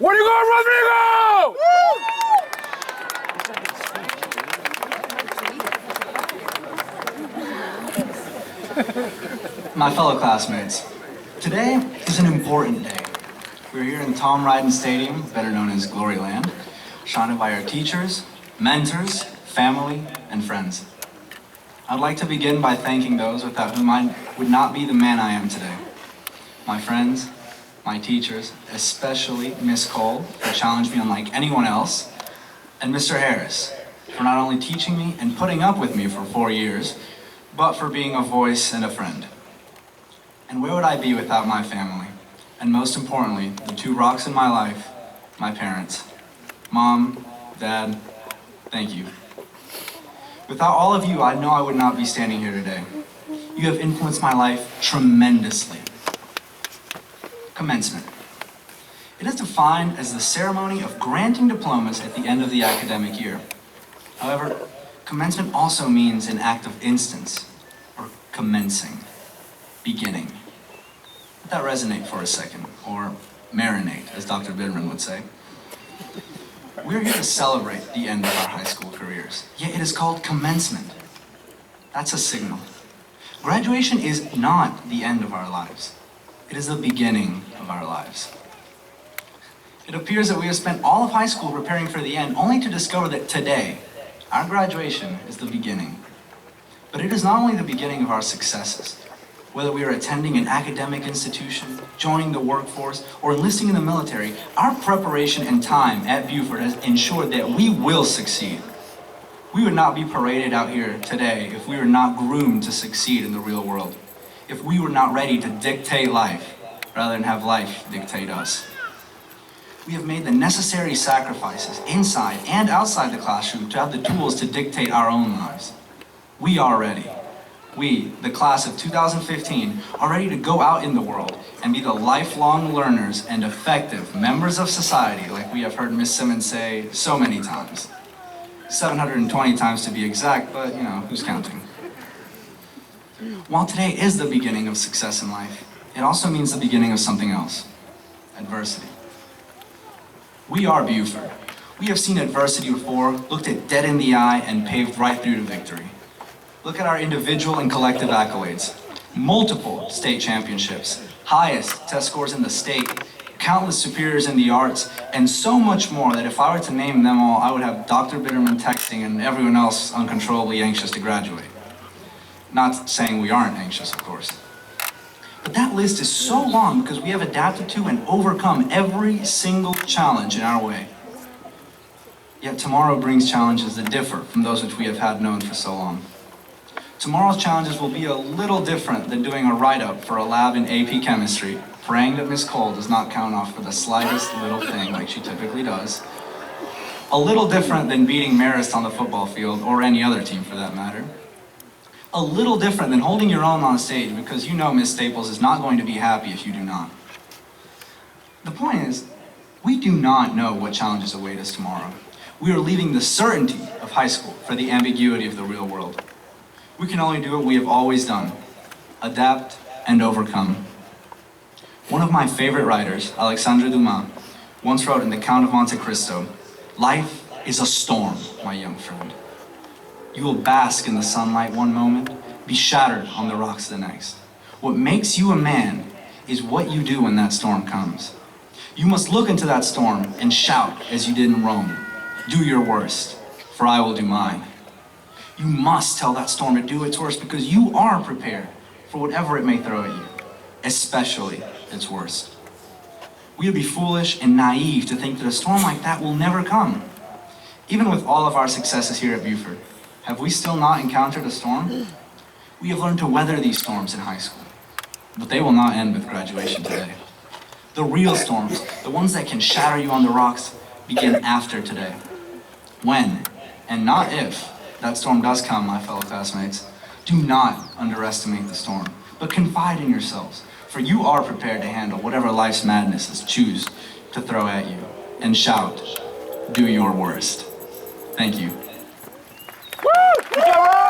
Where are you going, Rodrigo? My fellow classmates, today is an important day. We're here in Tom Ryden Stadium, better known as Gloryland, surrounded by our teachers, mentors, family, and friends. I'd like to begin by thanking those without whom I would not be the man I am today. My friends, my teachers, especially Miss Cole, who challenged me unlike anyone else, and Mr. Harris, for not only teaching me and putting up with me for 4 years, but for being a voice and a friend. And where would I be without my family? And most importantly, the two rocks in my life, my parents. Mom, Dad, thank you. Without all of you, I know I would not be standing here today. You have influenced my life tremendously. Commencement. It is defined as the ceremony of granting diplomas at the end of the academic year. However, commencement also means an act of instance, or commencing, beginning. Let that resonate for a second, or marinate, as Dr. Bidman would say. We're here to celebrate the end of our high school careers, yet it is called commencement. That's a signal. Graduation is not the end of our lives. It is the beginning of our lives. It appears that we have spent all of high school preparing for the end, only to discover that today, our graduation is the beginning. But it is not only the beginning of our successes. Whether we are attending an academic institution, joining the workforce, or enlisting in the military, our preparation and time at Buford has ensured that we will succeed. We would not be paraded out here today if we were not groomed to succeed in the real world. If we were not ready to dictate life, rather than have life dictate us. We have made the necessary sacrifices inside and outside the classroom to have the tools to dictate our own lives. We are ready. We, the class of 2015, are ready to go out in the world and be the lifelong learners and effective members of society, like we have heard Miss Simmons say so many times. 720 times to be exact, but you know, who's counting? While today is the beginning of success in life, it also means the beginning of something else, adversity. We are Buford. We have seen adversity before, looked it dead in the eye, and paved right through to victory. Look at our individual and collective accolades. Multiple state championships, highest test scores in the state, countless superiors in the arts, and so much more that if I were to name them all, I would have Dr. Bitterman texting and everyone else uncontrollably anxious to graduate. Not saying we aren't anxious, of course. But that list is so long because we have adapted to and overcome every single challenge in our way. Yet tomorrow brings challenges that differ from those which we have had known for so long. Tomorrow's challenges will be a little different than doing a write-up for a lab in AP Chemistry, praying that Miss Cole does not count off for the slightest little thing like she typically does. A little different than beating Marist on the football field, or any other team for that matter. A little different than holding your own on stage because you know Miss Staples is not going to be happy if you do not. The point is, we do not know what challenges await us tomorrow. We are leaving the certainty of high school for the ambiguity of the real world. We can only do what we have always done, adapt and overcome. One of my favorite writers, Alexandre Dumas, once wrote in The Count of Monte Cristo, "Life is a storm, my young friend. You will bask in the sunlight one moment, be shattered on the rocks the next. What makes you a man is what you do when that storm comes. You must look into that storm and shout as you did in Rome, 'Do your worst, for I will do mine.' You must tell that storm to do its worst because you are prepared for whatever it may throw at you, especially its worst. We would be foolish and naive to think that a storm like that will never come. Even with all of our successes here at Buford, have we still not encountered a storm? We have learned to weather these storms in high school, but they will not end with graduation today. The real storms, the ones that can shatter you on the rocks, begin after today. When, and not if, that storm does come, my fellow classmates, do not underestimate the storm, but confide in yourselves, for you are prepared to handle whatever life's madnesses choose to throw at you, and shout, 'Do your worst.' Thank you. Woo!